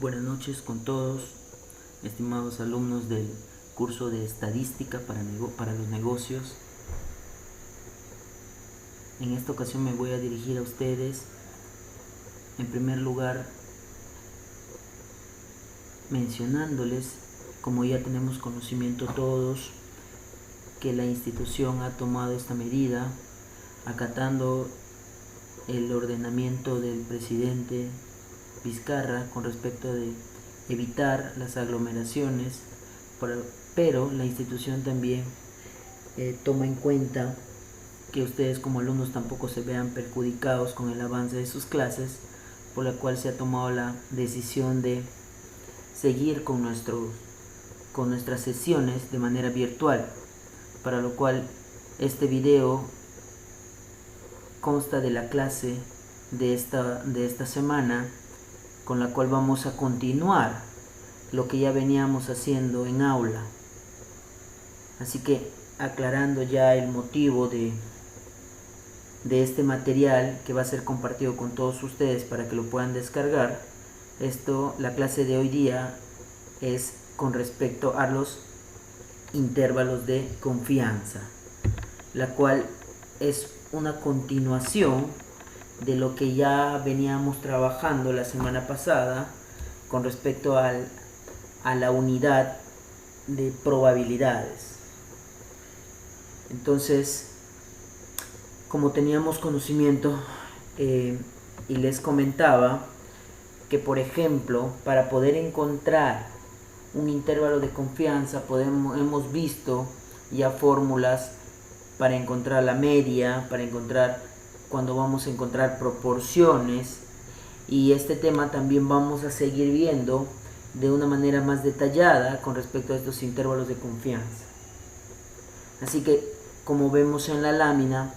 Buenas noches con todos, estimados alumnos del curso de Estadística para los negocios. En esta ocasión me voy a dirigir a ustedes, en primer lugar, mencionándoles, como ya tenemos conocimiento todos, que la institución ha tomado esta medida, acatando el ordenamiento del presidente Vizcarra con respecto de evitar las aglomeraciones, pero la institución también toma en cuenta que ustedes como alumnos tampoco se vean perjudicados con el avance de sus clases, por la cual se ha tomado la decisión de seguir con nuestras sesiones de manera virtual, para lo cual este video consta de la clase de esta semana, con la cual vamos a continuar lo que ya veníamos haciendo en aula. Así que, aclarando ya el motivo de este material que va a ser compartido con todos ustedes para que lo puedan descargar, la clase de hoy día es con respecto a los intervalos de confianza, la cual es una continuación de lo que ya veníamos trabajando la semana pasada con respecto a la unidad de probabilidades. Entonces, como teníamos conocimiento y les comentaba que, por ejemplo, para poder encontrar un intervalo de confianza hemos visto ya fórmulas para encontrar la media, para encontrar cuando vamos a encontrar proporciones, y este tema también vamos a seguir viendo de una manera más detallada con respecto a estos intervalos de confianza. Así que, como vemos en la lámina,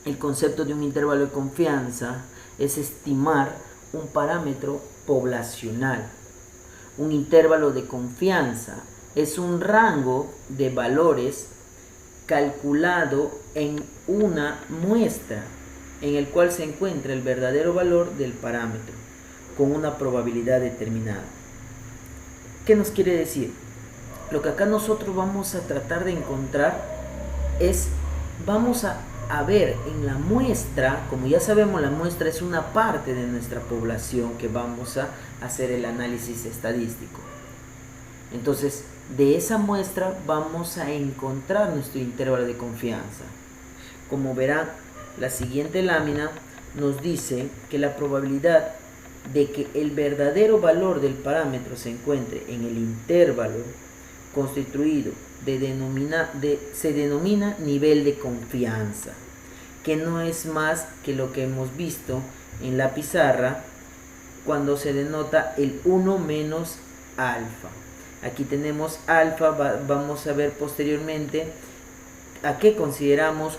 el concepto de un intervalo de confianza es estimar un parámetro poblacional. Un intervalo de confianza es un rango de valores calculado en una muestra en el cual se encuentra el verdadero valor del parámetro con una probabilidad determinada. ¿Qué nos quiere decir? Lo que acá nosotros vamos a tratar de encontrar es, vamos a ver en la muestra, como ya sabemos, la muestra es una parte de nuestra población que vamos a hacer el análisis estadístico. Entonces, de esa muestra vamos a encontrar nuestro intervalo de confianza. Como verán, la siguiente lámina nos dice que la probabilidad de que el verdadero valor del parámetro se encuentre en el intervalo constituido se denomina nivel de confianza, que no es más que lo que hemos visto en la pizarra cuando se denota el 1 menos alfa. Aquí tenemos alfa, vamos a ver posteriormente a qué consideramos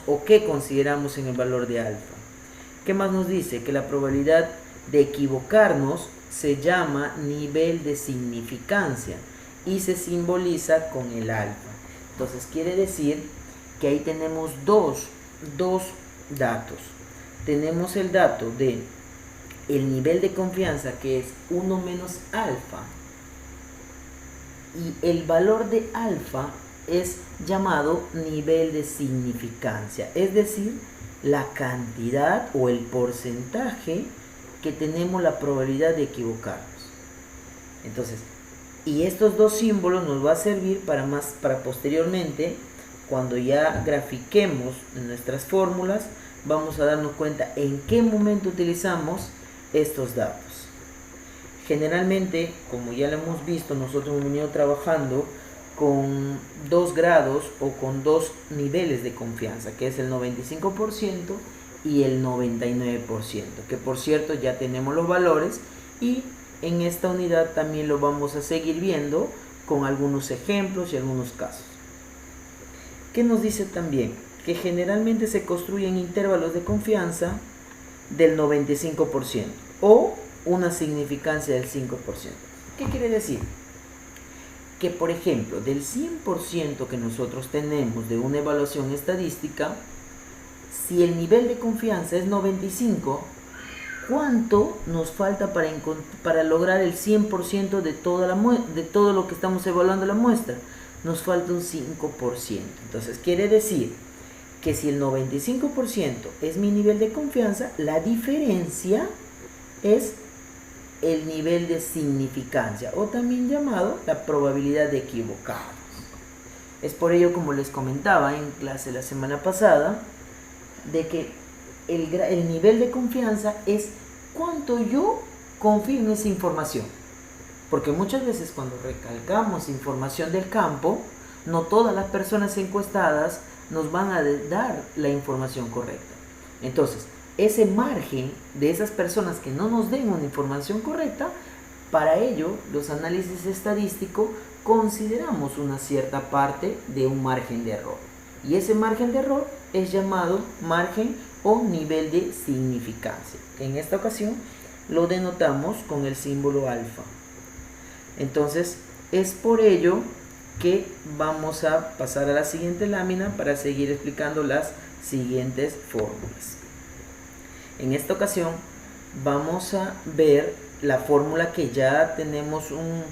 en el valor de alfa. ¿Qué más nos dice? Que la probabilidad de equivocarnos se llama nivel de significancia y se simboliza con el alfa. Entonces quiere decir que ahí tenemos dos datos. Tenemos el dato de el nivel de confianza, que es 1 menos alfa, y el valor de alfa es llamado nivel de significancia, es decir, la cantidad o el porcentaje que tenemos la probabilidad de equivocarnos. Entonces, y estos dos símbolos nos va a servir para posteriormente, cuando ya grafiquemos nuestras fórmulas, vamos a darnos cuenta en qué momento utilizamos estos datos. Generalmente, como ya lo hemos visto, nosotros hemos venido trabajando con 2 grados o con 2 niveles de confianza, que es el 95% y el 99%, que por cierto ya tenemos los valores, y en esta unidad también lo vamos a seguir viendo con algunos ejemplos y algunos casos. ¿Qué nos dice también? Que generalmente se construyen intervalos de confianza del 95% o una significancia del 5%. ¿Qué quiere decir? Que, por ejemplo, del 100% que nosotros tenemos de una evaluación estadística, si el nivel de confianza es 95, ¿cuánto nos falta para lograr el 100% de todo lo que estamos evaluando la muestra? Nos falta un 5%. Entonces quiere decir que si el 95% es mi nivel de confianza, la diferencia es el nivel de significancia, o también llamado la probabilidad de equivocarnos. Es por ello, como les comentaba en clase la semana pasada, de que el nivel de confianza es cuánto yo confío en esa información. Porque muchas veces cuando recalcamos información del campo, no todas las personas encuestadas nos van a dar la información correcta. Entonces, ese margen de esas personas que no nos den una información correcta, para ello los análisis estadísticos consideramos una cierta parte de un margen de error. Y ese margen de error es llamado margen o nivel de significancia. En esta ocasión lo denotamos con el símbolo alfa. Entonces, es por ello que vamos a pasar a la siguiente lámina para seguir explicando las siguientes fórmulas. En esta ocasión vamos a ver la fórmula que ya tenemos un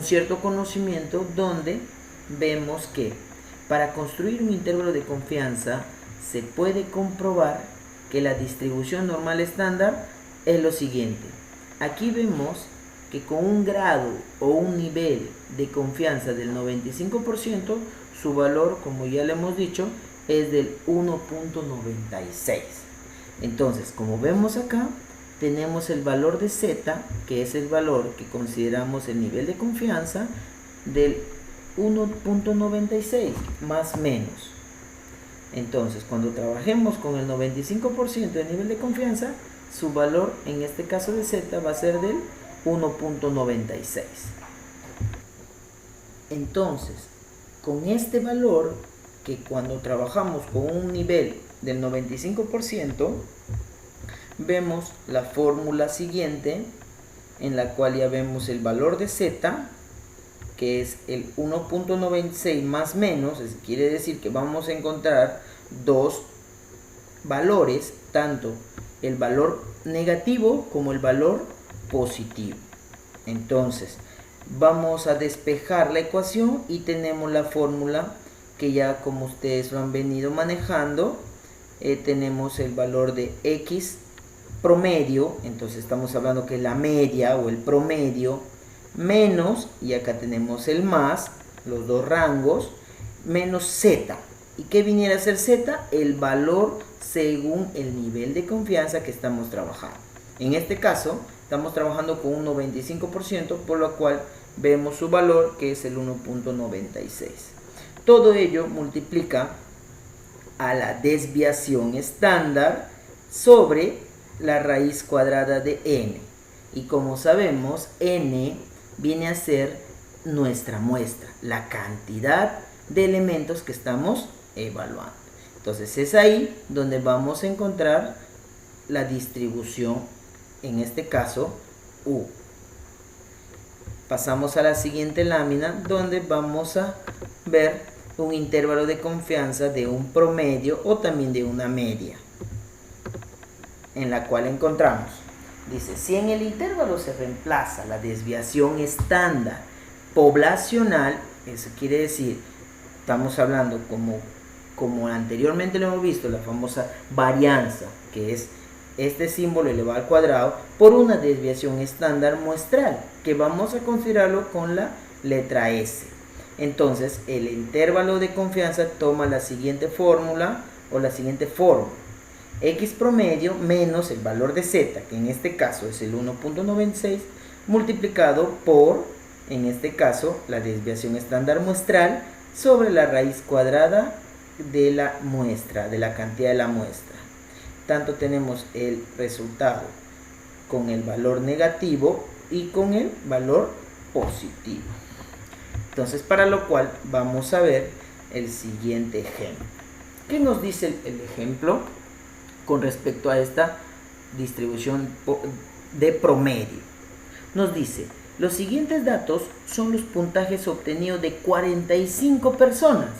cierto conocimiento, donde vemos que para construir un intervalo de confianza se puede comprobar que la distribución normal estándar es lo siguiente. Aquí vemos que con un grado o un nivel de confianza del 95%, su valor, como ya le hemos dicho, es del 1.96. Entonces, como vemos acá, tenemos el valor de Z, que es el valor que consideramos el nivel de confianza, del 1.96 más menos. Entonces, cuando trabajemos con el 95% de nivel de confianza, su valor en este caso de Z va a ser del 1.96. Entonces, con este valor, que cuando trabajamos con un nivel del 95%, vemos la fórmula siguiente, en la cual ya vemos el valor de Z, que es el 1.96 más menos, quiere decir que vamos a encontrar dos valores, tanto el valor negativo como el valor positivo. Entonces, vamos a despejar la ecuación y tenemos la fórmula que ya, como ustedes lo han venido manejando, tenemos el valor de X promedio, entonces estamos hablando que es la media o el promedio, menos, y acá tenemos el más, los dos rangos, menos Z. ¿Y qué viniera a ser Z? El valor según el nivel de confianza que estamos trabajando. En este caso, estamos trabajando con un 95%, por lo cual vemos su valor, que es el 1.96. Todo ello multiplica a la desviación estándar sobre la raíz cuadrada de n. Y como sabemos, n viene a ser nuestra muestra, la cantidad de elementos que estamos evaluando. Entonces es ahí donde vamos a encontrar la distribución, en este caso U. Pasamos a la siguiente lámina, donde vamos a ver un intervalo de confianza de un promedio o también de una media, en la cual encontramos, dice, si en el intervalo se reemplaza la desviación estándar poblacional, eso quiere decir, estamos hablando como anteriormente lo hemos visto, la famosa varianza, que es este símbolo elevado al cuadrado, por una desviación estándar muestral, que vamos a considerarlo con la letra S. Entonces, el intervalo de confianza toma la siguiente fórmula o la siguiente forma. X promedio menos el valor de Z, que en este caso es el 1.96, multiplicado por, en este caso, la desviación estándar muestral sobre la raíz cuadrada de la muestra, de la cantidad de la muestra. Tanto tenemos el resultado con el valor negativo y con el valor positivo. Entonces, para lo cual vamos a ver el siguiente ejemplo. ¿Qué nos dice el ejemplo con respecto a esta distribución de promedio? Nos dice, los siguientes datos son los puntajes obtenidos de 45 personas.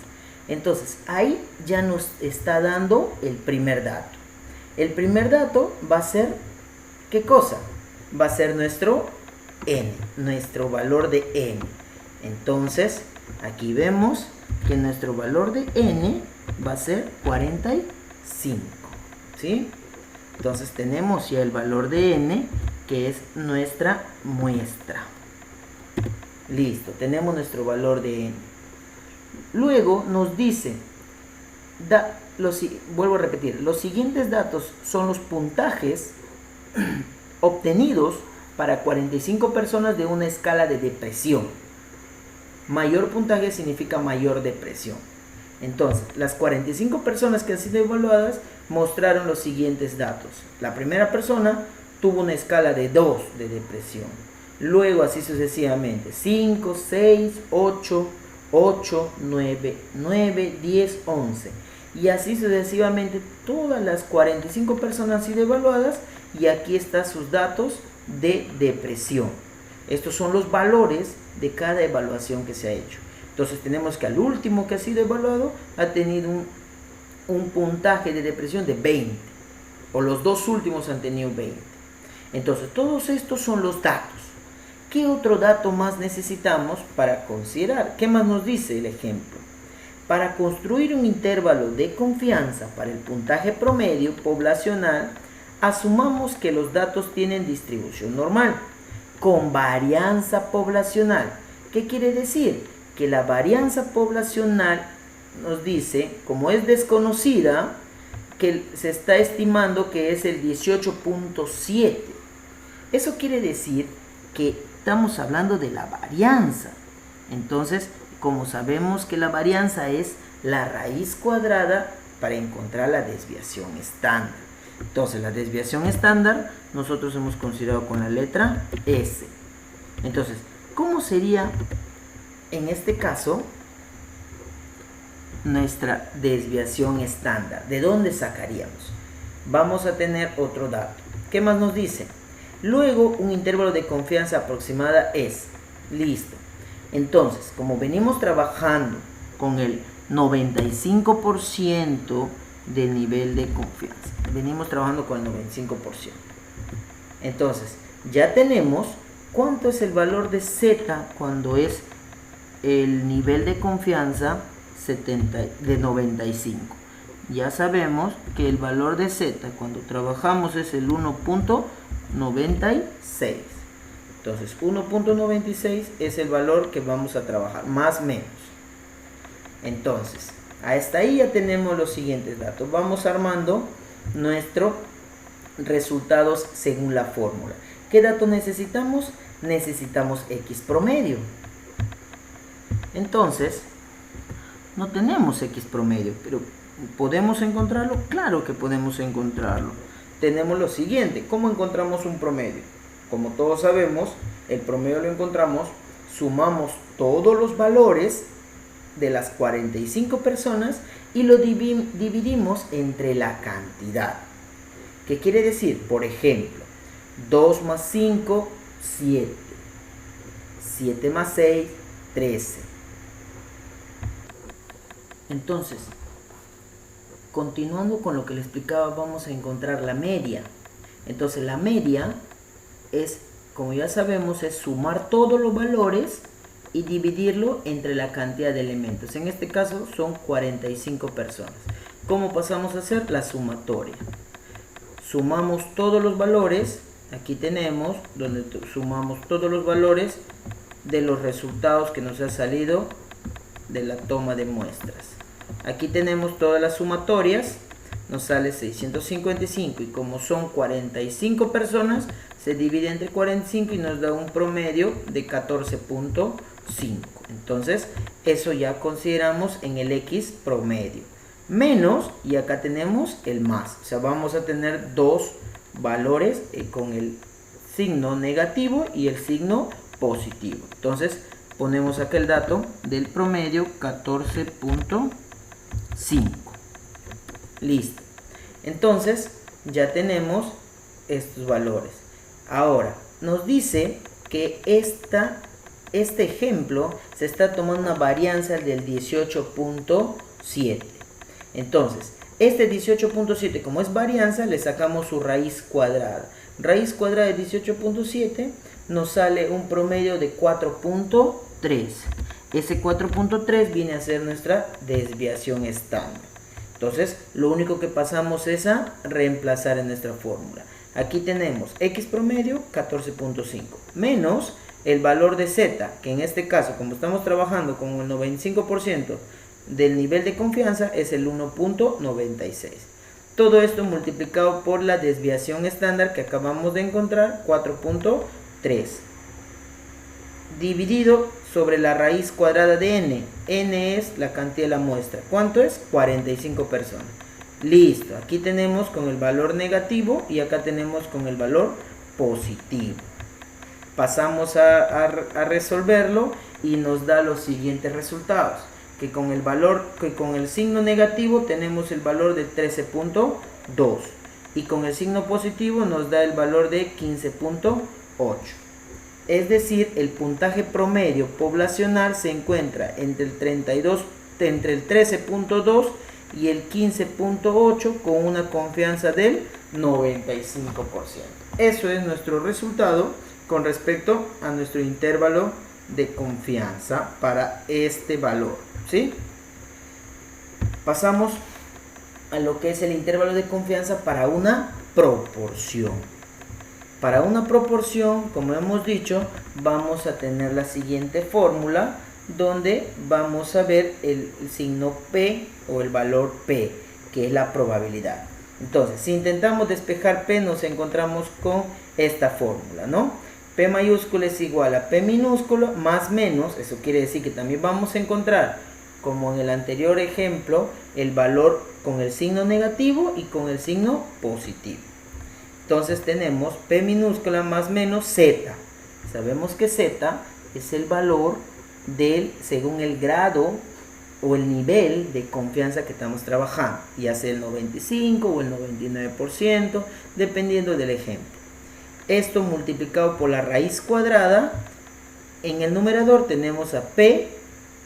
Entonces, ahí ya nos está dando el primer dato. El primer dato va a ser ¿Qué cosa? Va a ser nuestro n, nuestro valor de n. Entonces, aquí vemos que nuestro valor de n va a ser 45, ¿sí? Entonces tenemos ya el valor de n, que es nuestra muestra. Listo, tenemos nuestro valor de n. Luego nos dice, vuelvo a repetir, los siguientes datos son los puntajes obtenidos para 45 personas de una escala de depresión. Mayor puntaje significa mayor depresión. Entonces, las 45 personas que han sido evaluadas mostraron los siguientes datos. La primera persona tuvo una escala de 2 de depresión. Luego, así sucesivamente, 5, 6, 8, 9, 10, 11. Y así sucesivamente, todas las 45 personas han sido evaluadas y aquí están sus datos de depresión. Estos son los valores de cada evaluación que se ha hecho. Entonces tenemos que al último que ha sido evaluado ha tenido un puntaje de depresión de 20, o los dos últimos han tenido 20. Entonces todos estos son los datos. ¿Qué otro dato más necesitamos para considerar? ¿Qué más nos dice el ejemplo? Para construir un intervalo de confianza para el puntaje promedio poblacional, asumamos que los datos tienen distribución normal con varianza poblacional. ¿Qué quiere decir? Que la varianza poblacional nos dice, como es desconocida, que se está estimando que es el 18.7. Eso quiere decir que estamos hablando de la varianza. Entonces, como sabemos que la varianza es la raíz cuadrada para encontrar la desviación estándar. Entonces, la desviación estándar nosotros hemos considerado con la letra S. Entonces, ¿cómo sería en este caso nuestra desviación estándar? ¿De dónde sacaríamos? Vamos a tener otro dato. ¿Qué más nos dice? Luego, un intervalo de confianza aproximada es. Listo. Entonces, como venimos trabajando con el 95% de nivel de confianza, venimos trabajando con el 95%. Entonces, ya tenemos cuánto es el valor de Z cuando es el nivel de confianza de 95. Ya sabemos que el valor de Z cuando trabajamos es el 1.96. Entonces 1.96 es el valor que vamos a trabajar, más o menos. Entonces, hasta ahí ya tenemos los siguientes datos. Vamos armando nuestros resultados según la fórmula. ¿Qué datos necesitamos? Necesitamos X promedio. Entonces, no tenemos X promedio, pero ¿podemos encontrarlo? Claro que podemos encontrarlo. Tenemos lo siguiente. ¿Cómo encontramos un promedio? Como todos sabemos, el promedio lo encontramos, sumamos todos los valores de las 45 personas y lo dividimos entre la cantidad. ¿Qué quiere decir? Por ejemplo, 2 más 5, 7. 7 más 6, 13. Entonces, continuando con lo que le explicaba, vamos a encontrar la media. Entonces, la media es, como ya sabemos, es sumar todos los valores y dividirlo entre la cantidad de elementos. En este caso son 45 personas. ¿Cómo pasamos a hacer la sumatoria? Sumamos todos los valores. Aquí tenemos donde sumamos todos los valores de los resultados que nos ha salido de la toma de muestras. Aquí tenemos todas las sumatorias. Nos sale 655 y como son 45 personas, se divide entre 45 y nos da un promedio de 14.5. Entonces, eso ya consideramos en el X promedio. Menos, y acá tenemos el más. O sea, vamos a tener dos valores con el signo negativo y el signo positivo. Entonces, ponemos acá el dato del promedio 14.5. Listo. Entonces ya tenemos estos valores. Ahora nos dice que este ejemplo se está tomando una varianza del 18.7. Entonces este 18.7, como es varianza, le sacamos su raíz cuadrada. raíz cuadrada de 18.7 nos sale un promedio de 4.3. Ese 4.3 viene a ser nuestra desviación estándar. Entonces, lo único que pasamos es a reemplazar en nuestra fórmula. Aquí tenemos x promedio 14.5 menos el valor de z, que en este caso, como estamos trabajando con el 95% del nivel de confianza, es el 1.96. Todo esto multiplicado por la desviación estándar que acabamos de encontrar, 4.3. Dividido sobre la raíz cuadrada de n. N es la cantidad de la muestra. ¿Cuánto es? 45 personas. Listo. Aquí tenemos con el valor negativo y acá tenemos con el valor positivo. Pasamos a resolverlo y nos da los siguientes resultados. Que con el signo negativo tenemos el valor de 13.2 y con el signo positivo nos da el valor de 15.8. Es decir, el puntaje promedio poblacional se encuentra entre el 13.2 y el 15.8 con una confianza del 95%. Eso es nuestro resultado con respecto a nuestro intervalo de confianza para este valor, ¿sí? Pasamos a lo que es el intervalo de confianza para una proporción. Para una proporción, como hemos dicho, vamos a tener la siguiente fórmula donde vamos a ver el signo P o el valor P, que es la probabilidad. Entonces, si intentamos despejar P, nos encontramos con esta fórmula, ¿no? P mayúscula es igual a P minúscula más menos, eso quiere decir que también vamos a encontrar, como en el anterior ejemplo, el valor con el signo negativo y con el signo positivo. Entonces tenemos P minúscula más menos Z. Sabemos que Z es el valor según el grado o el nivel de confianza que estamos trabajando, ya sea el 95 o el 99%, dependiendo del ejemplo. Esto multiplicado por la raíz cuadrada, en el numerador tenemos a P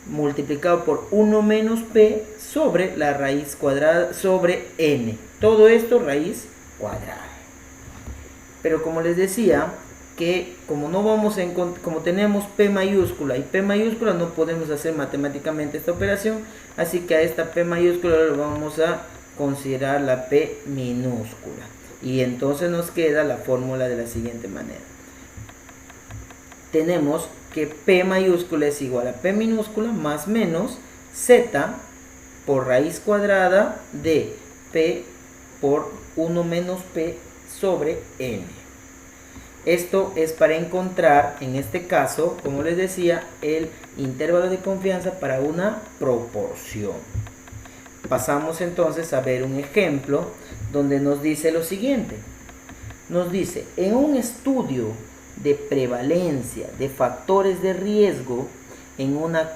multiplicado por 1 menos P sobre la raíz cuadrada sobre N. Todo esto raíz cuadrada. Pero como les decía, que como tenemos P mayúscula y P mayúscula, no podemos hacer matemáticamente esta operación, así que a esta P mayúscula lo vamos a considerar la P minúscula. Y entonces nos queda la fórmula de la siguiente manera. Tenemos que P mayúscula es igual a P minúscula más menos Z por raíz cuadrada de P por 1 menos P sobre N. Esto es para encontrar, en este caso, como les decía, el intervalo de confianza para una proporción. Pasamos entonces a ver un ejemplo donde nos dice lo siguiente. Nos dice, en un estudio de prevalencia de factores de riesgo en una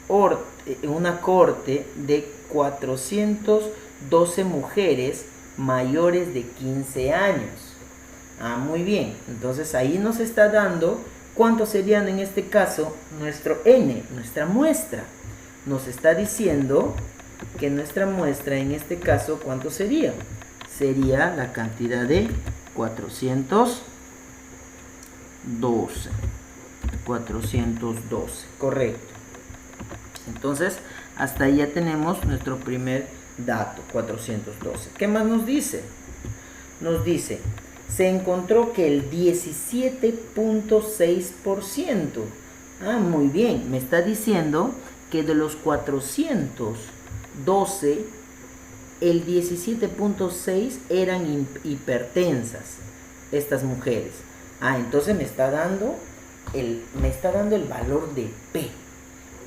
cohorte de 412 mujeres mayores de 15 años. Muy bien, entonces ahí nos está dando cuántos serían en este caso nuestro N, nuestra muestra. Nos está diciendo que nuestra muestra en este caso, ¿cuánto sería? Sería la cantidad de 412, correcto. Entonces, hasta ahí ya tenemos nuestro primer dato, 412. ¿Qué más nos dice? Nos dice, se encontró que el 17.6%. Muy bien, me está diciendo que de los 412, el 17.6 eran hipertensas, estas mujeres. Entonces me está dando el valor de P.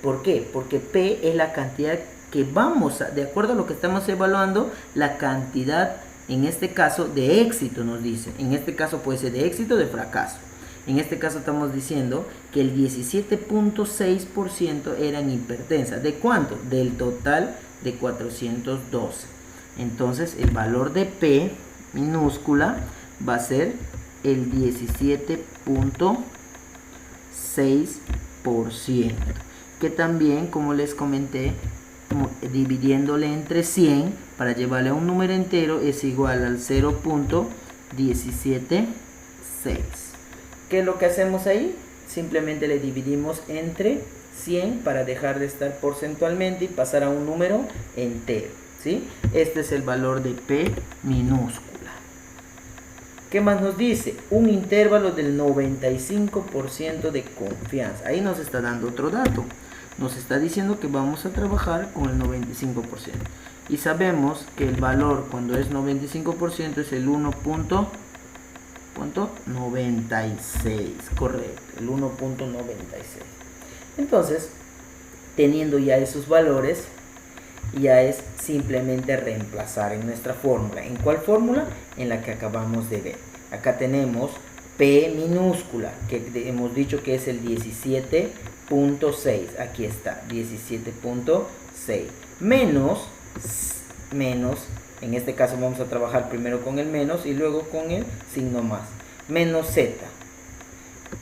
¿Por qué? Porque P es la cantidad que de acuerdo a lo que estamos evaluando, la cantidad, en este caso, de éxito nos dice. En este caso puede ser de éxito o de fracaso. En este caso estamos diciendo que el 17.6% eran hipertensas. ¿De cuánto? Del total de 412. Entonces el valor de P minúscula va a ser el 17.6%. Que también, como les comenté, dividiéndole entre 100 para llevarle a un número entero es igual al 0.6 17,6. ¿Qué es lo que hacemos ahí? Simplemente le dividimos entre 100 para dejar de estar porcentualmente y pasar a un número entero, ¿sí? Este es el valor de P minúscula. ¿Qué más nos dice? Un intervalo del 95% de confianza. Ahí nos está dando otro dato. Nos está diciendo que vamos a trabajar con el 95%. Y sabemos que el valor cuando es 95% es el 1.96. Correcto, el 1.96. Entonces, teniendo ya esos valores, ya es simplemente reemplazar en nuestra fórmula. ¿En cuál fórmula? En la que acabamos de ver. Acá tenemos P minúscula, que hemos dicho que es el 17,6. Aquí está, 17,6. Menos, en este caso vamos a trabajar primero con el menos y luego con el signo más. Menos Z.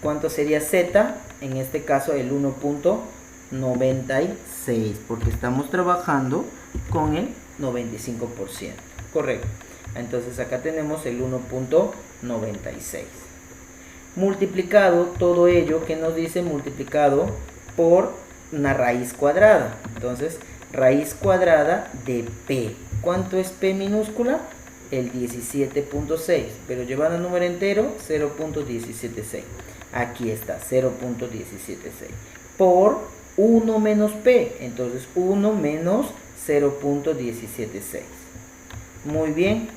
¿Cuánto sería Z? En este caso el 1.96, porque estamos trabajando con el 95%. Correcto. Entonces acá tenemos el 1.96. Multiplicado todo ello, que nos dice multiplicado por una raíz cuadrada. Entonces, raíz cuadrada de P. ¿Cuánto es P minúscula? El 17.6. Pero llevando el número entero, 0.176. Aquí está, 0.176. Por 1 menos P. Entonces, 1 menos 0.176. Muy bien.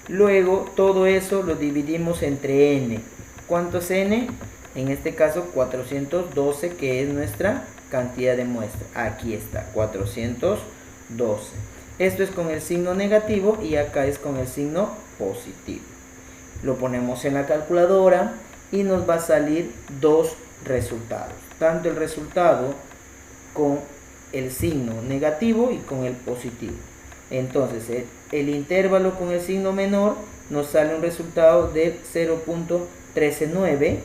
Luego, todo eso lo dividimos entre N. ¿Cuánto es N? En este caso, 412, que es nuestra cantidad de muestra. Aquí está, 412. Esto es con el signo negativo y acá es con el signo positivo. Lo ponemos en la calculadora y nos va a salir dos resultados. Tanto el resultado con el signo negativo y con el positivo. Entonces, el intervalo con el signo menor nos sale un resultado de 0.139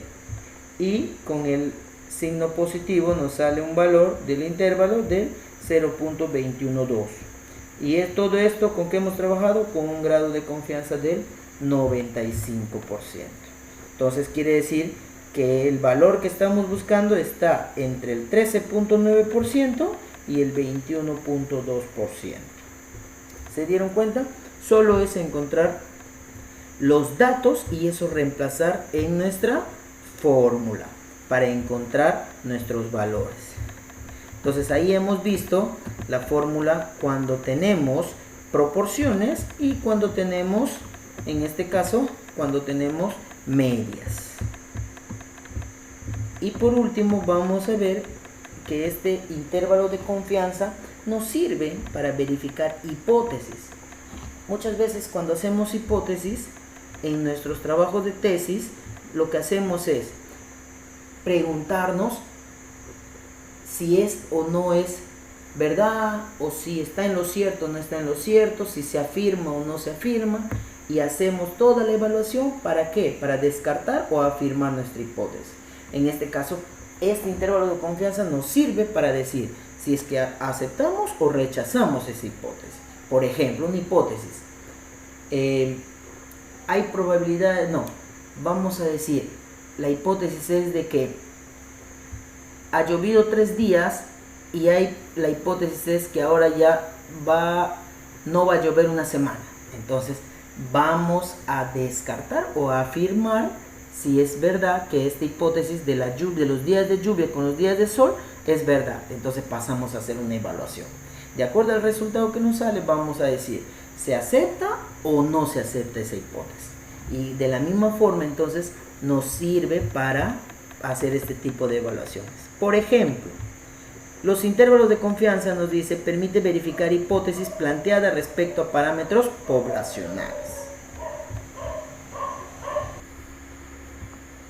y con el signo positivo nos sale un valor del intervalo de 0.212. Y es todo esto con que hemos trabajado con un grado de confianza del 95%. Entonces quiere decir que el valor que estamos buscando está entre el 13.9% y el 21.2%. ¿Se dieron cuenta? Solo es encontrar los datos y eso reemplazar en nuestra fórmula para encontrar nuestros valores. Entonces ahí hemos visto la fórmula cuando tenemos proporciones y cuando tenemos, en este caso, cuando tenemos medias. Y por último vamos a ver que este intervalo de confianza nos sirve para verificar hipótesis. Muchas veces cuando hacemos hipótesis en nuestros trabajos de tesis, lo que hacemos es preguntarnos si es o no es verdad, o si está en lo cierto o no está en lo cierto, si se afirma o no se afirma, y hacemos toda la evaluación. ¿Para qué? Para descartar o afirmar nuestra hipótesis. En este caso, este intervalo de confianza nos sirve para decir si es que aceptamos o rechazamos esa hipótesis. Por ejemplo, una hipótesis. Hay probabilidad, no, vamos a decir, la hipótesis es de que ha llovido 3 días y la hipótesis es que ahora ya no va a llover una semana. Entonces vamos a descartar o a afirmar si es verdad que esta hipótesis de la lluvia, de los días de lluvia con los días de sol, es verdad. Entonces pasamos a hacer una evaluación. De acuerdo al resultado que nos sale, vamos a decir, ¿se acepta o no se acepta esa hipótesis? Y de la misma forma, entonces, nos sirve para hacer este tipo de evaluaciones. Por ejemplo, los intervalos de confianza nos dice, permite verificar hipótesis planteadas respecto a parámetros poblacionales.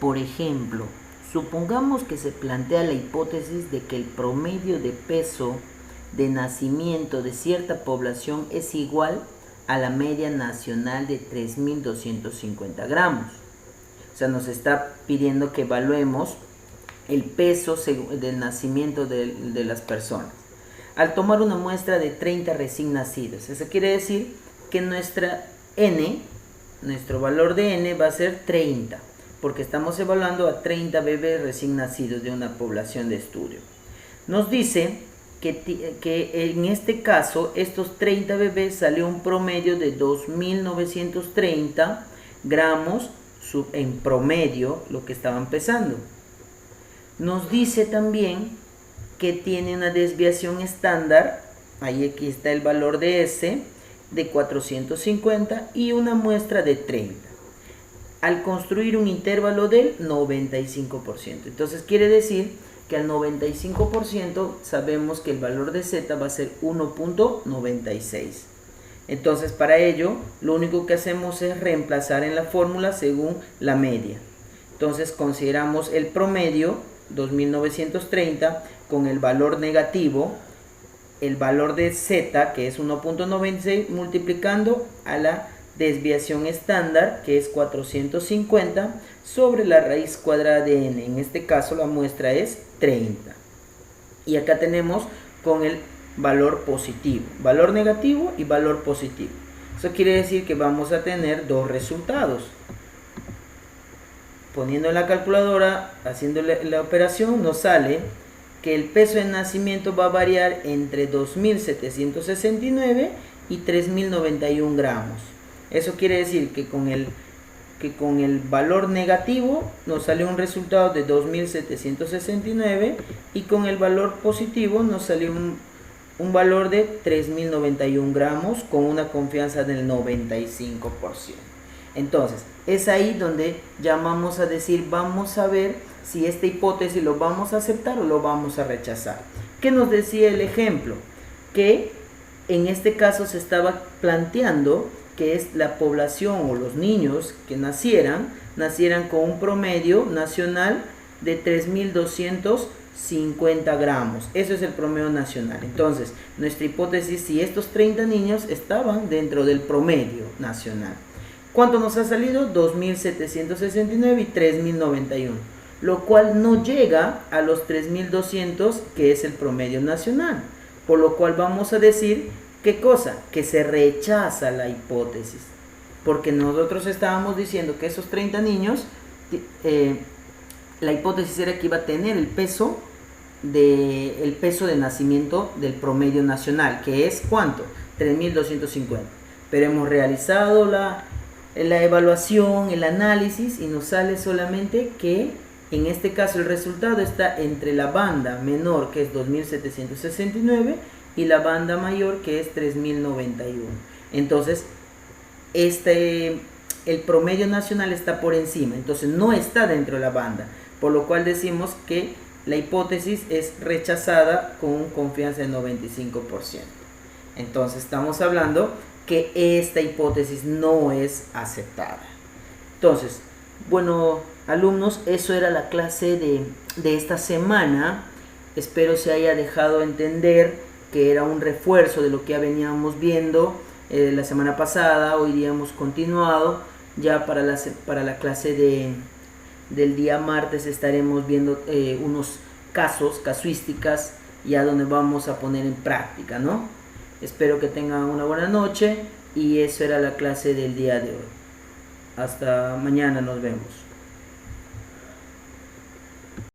Por ejemplo, supongamos que se plantea la hipótesis de que el promedio de peso de nacimiento de cierta población es igual a la media nacional de 3.250 gramos. O sea, nos está pidiendo que evaluemos el peso del nacimiento de las personas. Al tomar una muestra de 30 recién nacidos, eso quiere decir que nuestra N nuestro valor de n va a ser 30, porque estamos evaluando a 30 bebés recién nacidos de una población de estudio. Nos dice que en este caso estos 30 bebés salió un promedio de 2.930 gramos en promedio lo que estaban pesando. Nos dice también que tiene una desviación estándar, ahí aquí está el valor de S, de 450 y una muestra de 30. Al construir un intervalo del 95%. Entonces quiere decir que al 95% sabemos que el valor de Z va a ser 1.96. Entonces para ello lo único que hacemos es reemplazar en la fórmula según la media. Entonces consideramos el promedio 2930 con el valor negativo, el valor de Z que es 1.96 multiplicando a la desviación estándar que es 450 sobre la raíz cuadrada de n. En este caso la muestra es 30. Y acá tenemos con el valor positivo, valor negativo y valor positivo. Eso quiere decir que vamos a tener dos resultados. Poniendo en la calculadora, haciendo la operación, nos sale que el peso de nacimiento va a variar entre 2.769 y 3.091 gramos. Eso quiere decir que con el valor negativo nos sale un resultado de 2.769 y con el valor positivo nos sale un valor de 3.091 gramos con una confianza del 95%. Entonces, es ahí donde llamamos a decir, vamos a ver si esta hipótesis lo vamos a aceptar o lo vamos a rechazar. ¿Qué nos decía el ejemplo? Que en este caso se estaba planteando que es la población o los niños que nacieran con un promedio nacional de 3.250 gramos. Eso es el promedio nacional. Entonces, nuestra hipótesis, si estos 30 niños estaban dentro del promedio nacional. ¿Cuánto nos ha salido? 2.769 y 3.091, lo cual no llega a los 3.200 que es el promedio nacional. Por lo cual vamos a decir, ¿qué cosa? Que se rechaza la hipótesis. Porque nosotros estábamos diciendo que esos 30 niños, la hipótesis era que iba a tener el peso de nacimiento del promedio nacional, que es ¿cuánto? 3.250. Pero hemos realizado la evaluación, el análisis, y nos sale solamente que en este caso el resultado está entre la banda menor, que es 2.769, y la banda mayor, que es 3.091. Entonces el promedio nacional está por encima, entonces no está dentro de la banda, por lo cual decimos que la hipótesis es rechazada con confianza del 95%. Entonces estamos hablando que esta hipótesis no es aceptada. Entonces, bueno, alumnos, eso era la clase de esta semana. Espero se haya dejado entender que era un refuerzo de lo que ya veníamos viendo la semana pasada. Hoy día hemos continuado. Ya para la clase del día martes estaremos viendo unos casuísticas, ya donde vamos a poner en práctica, ¿no? Espero que tengan una buena noche y eso era la clase del día de hoy. Hasta mañana, nos vemos.